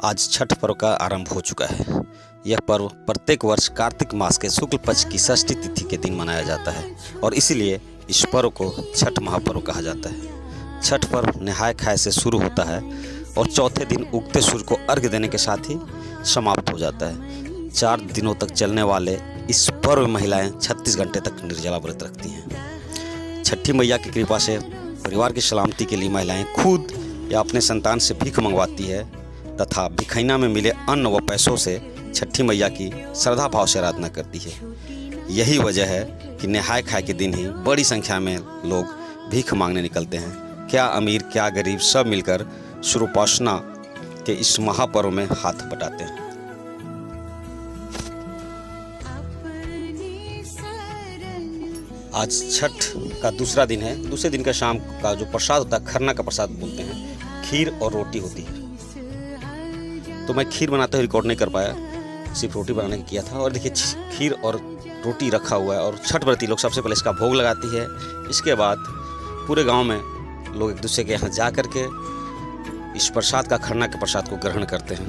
आज छठ पर्व का आरंभ हो चुका है। यह पर्व प्रत्येक वर्ष कार्तिक मास के शुक्ल पक्ष की षष्ठी तिथि के दिन मनाया जाता है और इसीलिए इस पर्व को छठ महापर्व कहा जाता है। छठ पर्व नहाय खाए से शुरू होता है और चौथे दिन उगते सूर्य को अर्घ्य देने के साथ ही समाप्त हो जाता है। 4 दिनों तक चलने वाले इस पर्व में महिलाएं 36 घंटे तक निर्जला व्रत रखती हैं। छठी मैया की कृपा से परिवार की सलामती के लिए महिलाएं खुद या अपने संतान से भीख मंगवाती है तथा भिखैना में मिले अन्न व पैसों से छठी मैया की श्रद्धा भाव से आराधना करती है। यही वजह है कि नहाय खाए के दिन ही बड़ी संख्या में लोग भीख मांगने निकलते हैं। क्या अमीर क्या गरीब सब मिलकर सूर्योपासना के इस महापर्व में हाथ बटाते हैं। आज छठ का दूसरा दिन है। दूसरे दिन का शाम का जो प्रसाद होता है, खरना का प्रसाद बोलते हैं, खीर और रोटी होती है। तो मैं खीर बनाते हुए रिकॉर्ड नहीं कर पाया, सिर्फ रोटी बनाने का किया था। और देखिए खीर और रोटी रखा हुआ है और छठ व्रती लोग सबसे पहले इसका भोग लगाती है। इसके बाद पूरे गांव में लोग एक दूसरे के यहाँ जा कर के इस प्रसाद का, खरना के प्रसाद को ग्रहण करते हैं।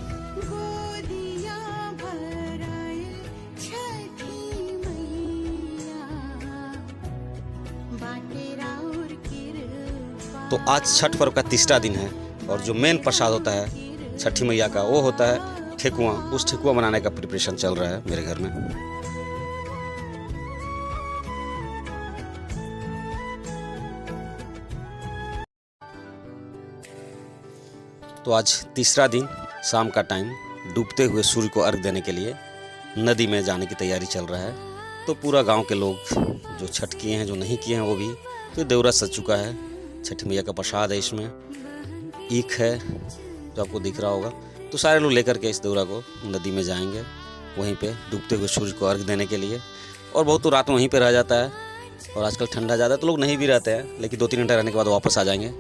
तो आज छठ पर्व का तीसरा दिन है और जो मेन प्रसाद होता है छठी मैया का वो होता है ठेकुआ। उस ठेकुआ बनाने का प्रिपरेशन चल रहा है मेरे घर में। तो आज तीसरा दिन, शाम का टाइम, डूबते हुए सूर्य को अर्घ देने के लिए नदी में जाने की तैयारी चल रहा है। तो पूरा गांव के लोग जो छठ किए हैं, जो नहीं किए हैं वो भी, तो देवरा सज चुका है। छठी मैया का प्रसाद है, इसमें ईख है जो आपको दिख रहा होगा। तो सारे लोग लेकर के इस देवरा को नदी में जाएंगे, वहीं पे डूबते हुए सूर्य को अर्घ देने के लिए। और बहुत तो रात में वहीं पे रह जाता है और आजकल ठंडा ज़्यादा तो लोग नहीं भी रहते हैं, लेकिन 2-3 घंटे रहने के बाद वापस आ जाएंगे।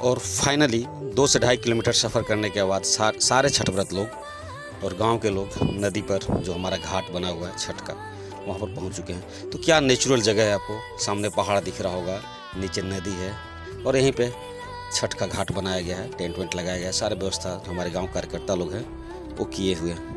और फाइनली 2 से 2.5 किलोमीटर सफ़र करने के बाद सारे छठ व्रत लोग और गांव के लोग नदी पर, जो हमारा घाट बना हुआ है छठ का, वहां पर पहुंच चुके हैं। तो क्या नेचुरल जगह है, आपको सामने पहाड़ दिख रहा होगा, नीचे नदी है और यहीं पे छठ का घाट बनाया गया है, टेंट वेंट लगाया गया है। सारी व्यवस्था हमारे गाँव कार्यकर्ता लोग हैं वो किए हुए हैं।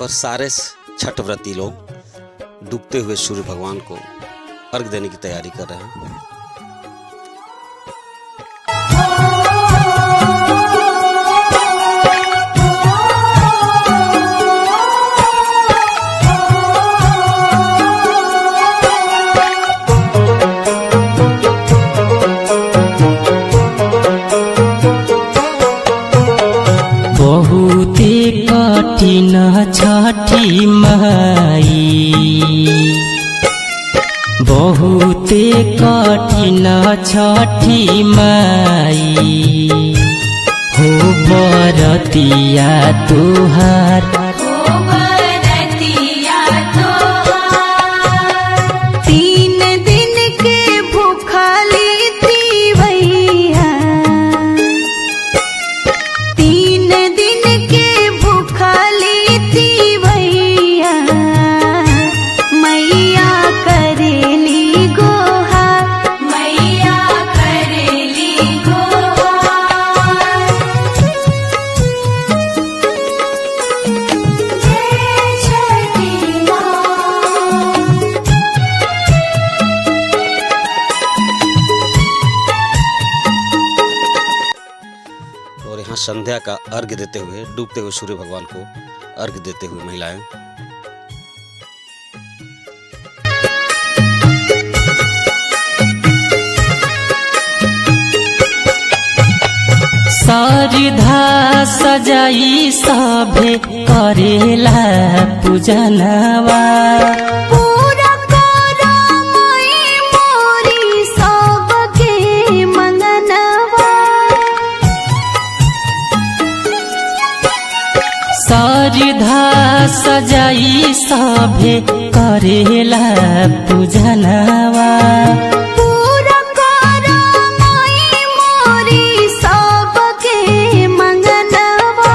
पर सारे छठ व्रती लोग डूबते हुए सूर्य भगवान को अर्घ देने की तैयारी कर रहे हैं। बहुते कठिन छठी माई, बहुते कठिन छठी माई, हो बरतिया तुहार, हो बरतिया तोहार। 3 दिन के भूखली थी भैया, 3 दिन के भूखली थी भैया, मैया करेली गोहार, मैया करेली गोहार। जय छठी माँ। और यहाँ संध्या का अर्घ देते हुए, डूबते हुए सूर्य भगवान को अर्घ देते हुए महिलाएं सरधा सजाई सभे करेला पूजनवा, पूरा करो मई मोरी सबके मंगनवा। सरधा सजाई सभे करेला पूजनवा, पूरा करो मई मोरी सबके मंगनवा।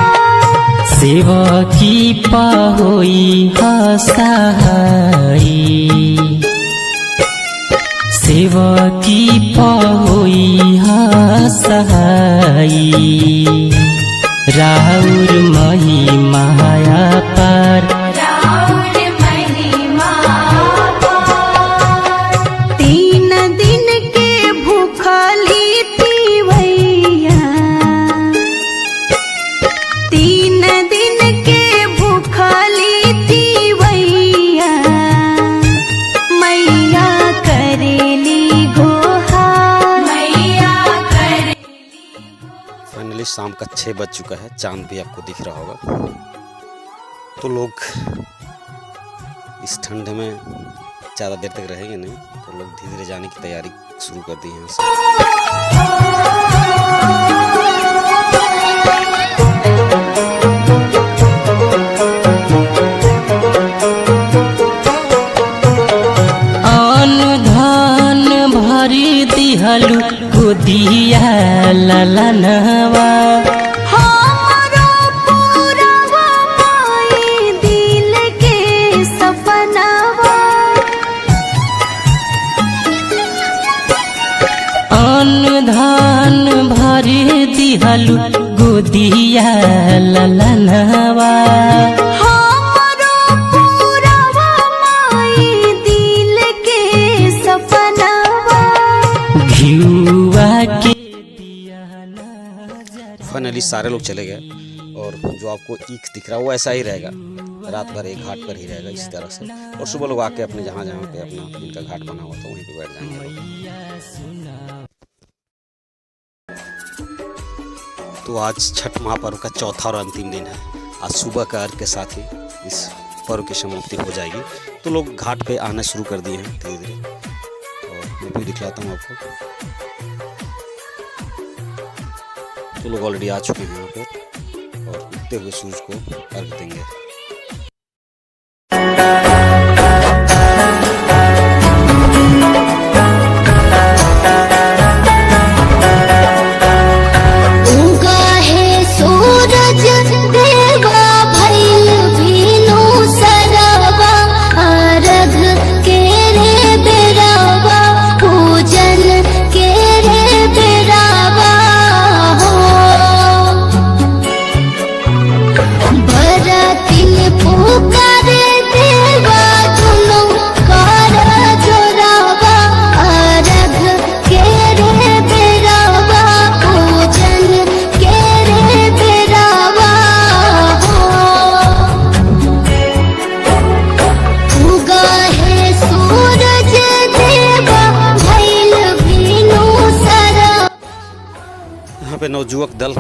सेवकी पहोई हसहाई, सेवकी पहोई हसहाई, राउर महिमा पार, राउर महिमा पार। 3 दिन के भूखली थी भैया, 3 दिन के भूखली थी भैया, मैया करेली गोहार, मैया करेली। फाइनली शाम का 6 बज चुका है, चांद भी आपको दिख रहा होगा। तो लोग इस ठंड में ज़्यादा देर तक रहेंगे नहीं, तो लोग धीरे धीरे जाने की तैयारी शुरू कर दी है यहाँ से। अन्न धन भरी दिहलु गोदिया ललनवा, हमारो पूरवा माई दिल के सपनवा। अन्न धन भरी दिहलु गोदिया ललनवा, हमारो पूरवा माई दिल के सपनवा। घिउवा के फाइनली सारे लोग चले गए और जो आपको ईख दिख रहा है वो ऐसा ही रहेगा, रात भर एक घाट पर ही रहेगा इसी तरह से। और सुबह लोग आके अपने जहाँ जहाँ पे अपना इनका घाट बना हुआ था वहीं पे बैठ जाएंगे लोग। तो आज छठ महापर्व का चौथा और अंतिम दिन है। आज सुबह का अर्घ के साथ ही इस पर्व की समाप्ति हो जाएगी। तो लोग घाट पे आना शुरू कर दिए हैं धीरे धीरे, और मैं भी दिखलाता हूँ आपको। तो लोग ऑलरेडी आ चुके हैं यहाँ पर और उगते हुए सूरज को अर्घ देंगे। बरती नवयुवक दल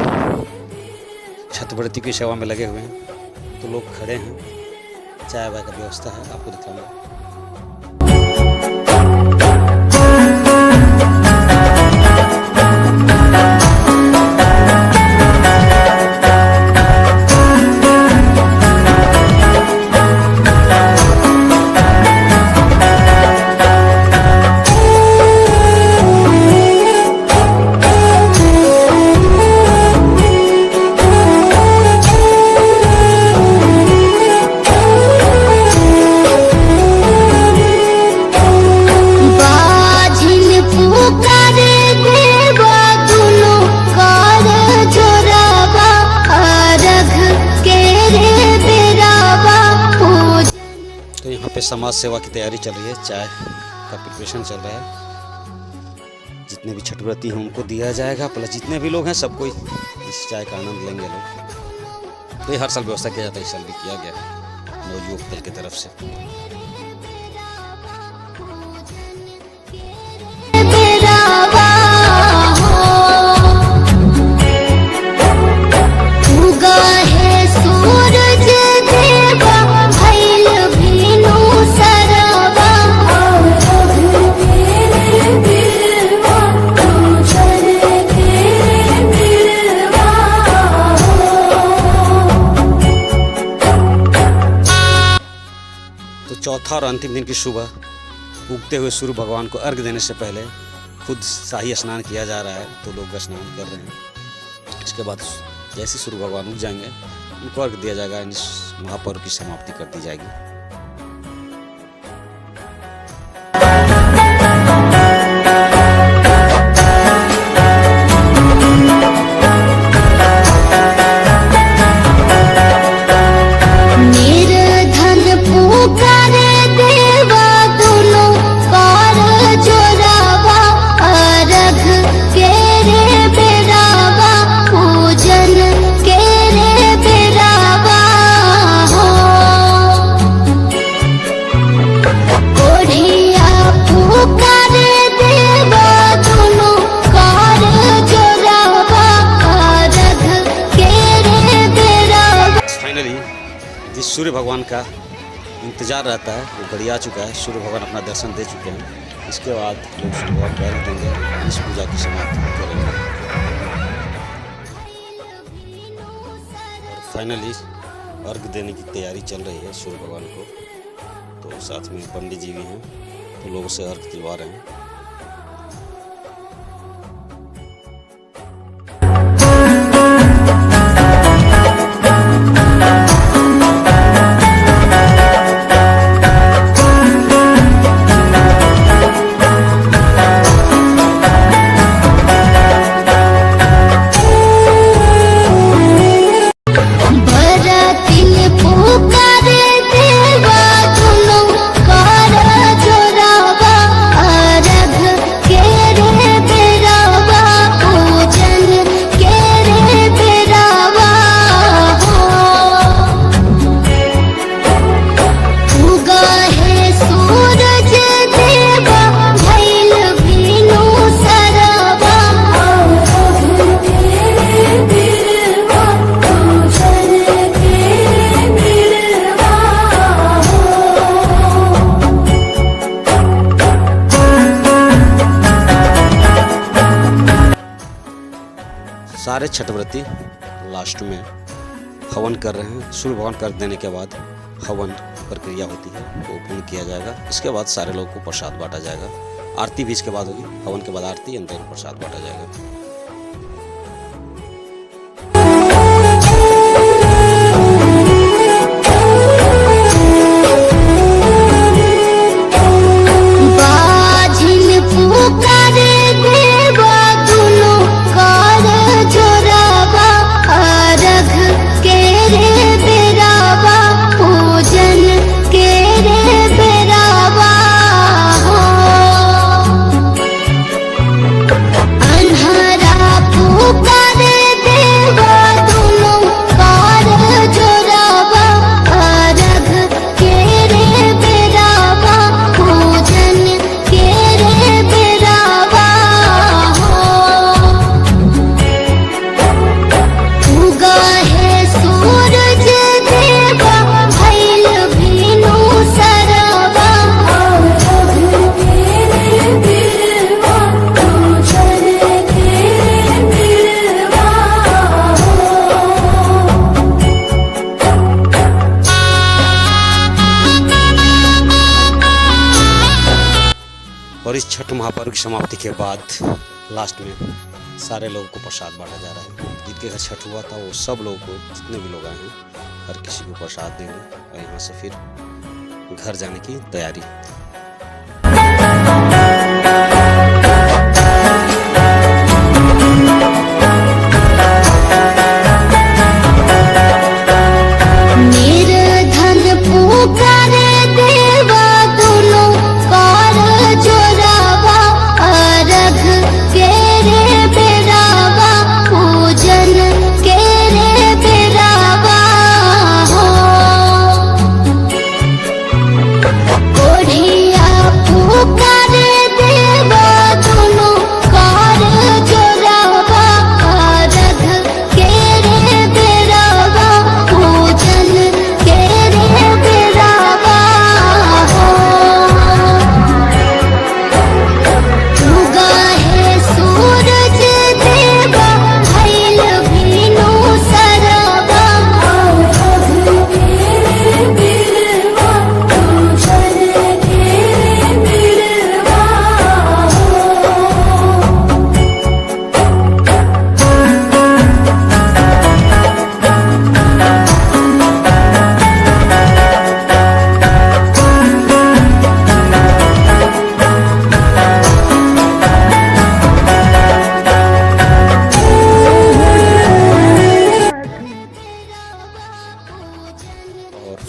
छठव्रती की सेवा में लगे हुए हैं, तो लोग खड़े हैं, चाय वाय का व्यवस्था है, आपको दिखाऊंगा। यहाँ पे समाज सेवा की तैयारी चल रही है, चाय का प्रिपरेशन चल रहा है। जितने भी छठव्रती हैं उनको दिया जाएगा, प्लस जितने भी लोग हैं सबको इस चाय का आनंद लेंगे लोग। तो ये हर साल व्यवस्था किया जाता है, इस साल भी किया गया है नवयुवक दल की तरफ से। तो चौथा और अंतिम दिन की सुबह उगते हुए सूर्य भगवान को अर्घ देने से पहले खुद शाही स्नान किया जा रहा है, तो लोग स्नान कर रहे हैं। इसके बाद जैसे सूर्य भगवान उग जाएंगे उनको अर्घ दिया जाएगा, इस महापर्व की समाप्ति कर दी जाएगी। सूर्य भगवान का इंतजार रहता है, वो घड़ी आ चुका है, सूर्य भगवान अपना दर्शन दे चुके हैं। इसके बाद लोग सूर्य भगवान को अर्घ देंगे, इस पूजा की समाप्ति करेंगे। और फाइनली अर्घ देने की तैयारी चल रही है सूर्य भगवान को, तो साथ में पंडित जी भी हैं, तो लोगों से अर्घ दिलवा रहे हैं। सारे छठव्रती लास्ट में हवन कर रहे हैं। सूर्य भगवान कर देने के बाद हवन प्रक्रिया होती है, वो पूर्ण किया जाएगा। इसके बाद सारे लोगों को प्रसाद बांटा जाएगा। आरती भी इसके बाद होगी, हवन के बाद आरती, अंदर प्रसाद बांटा जाएगा। अन्हार और इस छठ महापर्व की समाप्ति के बाद लास्ट में सारे लोगों को प्रसाद बांटा जा रहा है। जिनके घर छठ हुआ था वो सब लोगों को, जितने भी लोग आए हैं, हर किसी को प्रसाद देंगे और यहाँ से फिर घर जाने की तैयारी।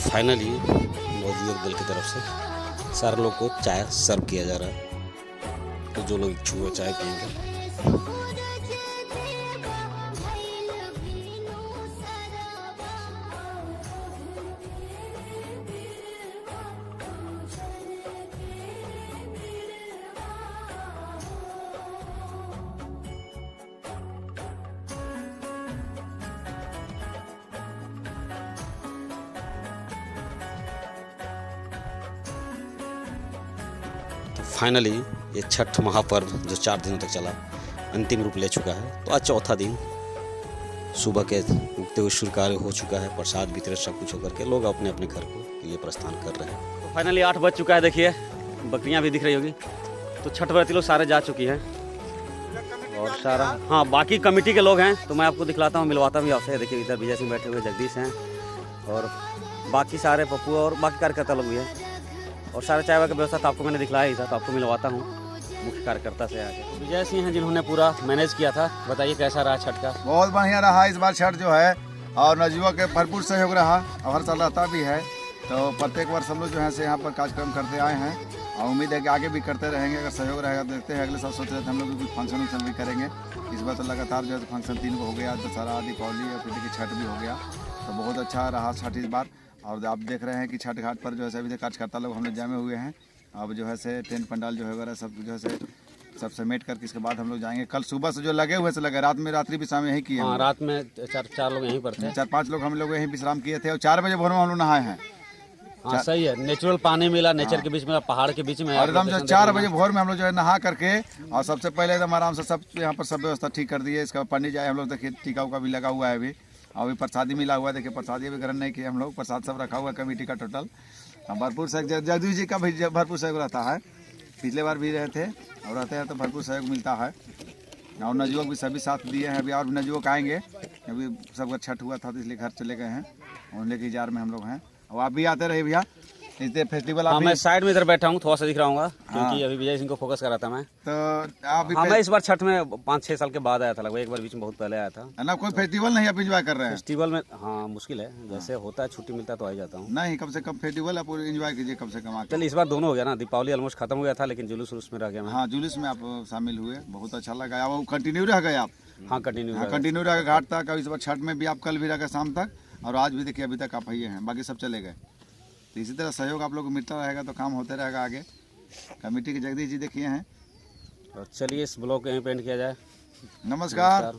फाइनली मोदी योग दल की तरफ से सारे लोग को चाय सर्व किया जा रहा है। तो जो लोग इच्छुक हो चाय पिएंगे। तो फाइनली ये छठ महापर्व जो 4 दिनों तक चला अंतिम रूप ले चुका है। तो आज चौथा दिन सुबह के उगते हुए सूर्य कार्य हो चुका है, प्रसाद वितरण सब कुछ होकर के लोग अपने अपने घर के लिए प्रस्थान कर रहे हैं। तो फाइनली 8 बज चुका है, देखिए बकरियां भी दिख रही होगी। तो छठ व्रती लोग सारे जा चुकी हैं और सारा, हाँ बाकी कमेटी के लोग हैं तो मैं आपको दिखलाता हूँ, मिलवाता भी आपसे। देखिए इधर विजय सिंह बैठे हुए, जगदीश हैं और बाकी सारे पप्पू और बाकी कार्यकर्ता लोग भी हैं। और सारे चाय की व्यवस्था तो आपको मैंने दिखलाया ही था, तो आपको मिलवाता हूँ मुख्य कार्यकर्ता से आगे। विजय सिंह हैं जिन्होंने पूरा मैनेज किया था। बताइए कैसा रहा छठ का? बहुत बढ़िया रहा इस बार छठ जो है, और नवयुवक के भरपूर सहयोग रहा और हर साल रहता भी है। तो प्रत्येक वर्ष हम लोग जो है से यहाँ पर कार्यक्रम करते आए हैं और उम्मीद है कि आगे भी करते रहेंगे। अगर सहयोग रहेगा देखते हैं, अगले साल सोच रहे थे हम लोग भी कुछ फंक्शन भी करेंगे। इस बार तो लगातार जो है फंक्शन 3 को हो गया, दशहरा दीपावली और फिर देखिए छठ भी हो गया। तो बहुत अच्छा रहा छठ इस बार। और आप देख रहे हैं कि छठ घाट पर जो है अभी तक कार्यकर्ता लोग हम लोग जमे हुए हैं। अब जो है से टेंट पंडाल जो है वगैरह सब जो है से सब समेट करके इसके बाद हम लोग जाएंगे। कल सुबह से जो लगे हुए से लगे, रात में रात्रि विश्राम यहीं किए। हाँ, रात में 4 लोग यहीं पर थे, 4-5 लोग हम लोग यहीं विश्राम किए थे और 4 बजे भोर में हम लोग नहाए हैं। हाँ सही है, नेचुरल पानी मिला, नेचर के बीच में, पहाड़ के बीच में। और एकदम जो 4 बजे भोर में हम लोग जो है नहा करके और सबसे पहले एकदम आराम से सब यहाँ पर सब व्यवस्था ठीक कर दी है। इसका पंडित जाए हम लोग देखिए टीका उका भी लगा हुआ है अभी, और अभी प्रसादी मिला हुआ है। देखिए प्रसादी भी ग्रहण नहीं किए हम लोग, प्रसाद सब रखा हुआ है कमेटी का टोटल। भरपूर सहयोग जगदीश जी का भी भरपूर सहयोग रहता है, पिछले बार भी रहे थे और रहते हैं तो भरपूर सहयोग मिलता है। और नवयुवक भी सभी साथ दिए हैं। अभी और नवयुवक आएंगे, अभी सबका छठ हुआ था तो इसलिए घर चले गए हैं, उनके इंतजार में हम लोग हैं। और आप भी आते रहे भैया, इसलिए फेस्टिवल। हाँ, मैं साइड में इधर बैठा हूँ, थोड़ा सा दिख रहा हूँ क्योंकि अभी विजय सिंह को फोकस कर रहा था मैं। तो आप मैं इस बार छठ में 5-6 साल के बाद आया था, लगभग एक बार बीच में बहुत पहले आया था ना। कोई फेस्टिवल नहीं आप इंजॉय कर रहे हैं? फेस्टिवल में हाँ मुश्किल है, जैसे होता है छुट्टी मिलता है तो आ जाता हूँ। नहीं, कम से कम फेस्टिवल आप इंजॉय कीजिए कम से कम। चलिए इस बार दोनों हो गया ना, दीपावली ऑलमोस्ट खत्म हो गया था लेकिन जुलूस में रह गया मैं। हाँ, जुलूस में आप शामिल हुए, बहुत अच्छा लगा। वो कंटिन्यू रह गए आप? हाँ कंटिन्यू रह गए घाट तक। इस बार छठ में भी आप कल भी रह गए शाम तक, और आज भी देखिए अभी तक आप आइए हैं, बाकी सब चले गए। तो इसी तरह सहयोग आप लोग को मिलता रहेगा तो काम होते रहेगा आगे। कमेटी के जगदीश जी देखिए हैं। और चलिए इस ब्लॉग को यहीं पेंट किया जाए। नमस्कार।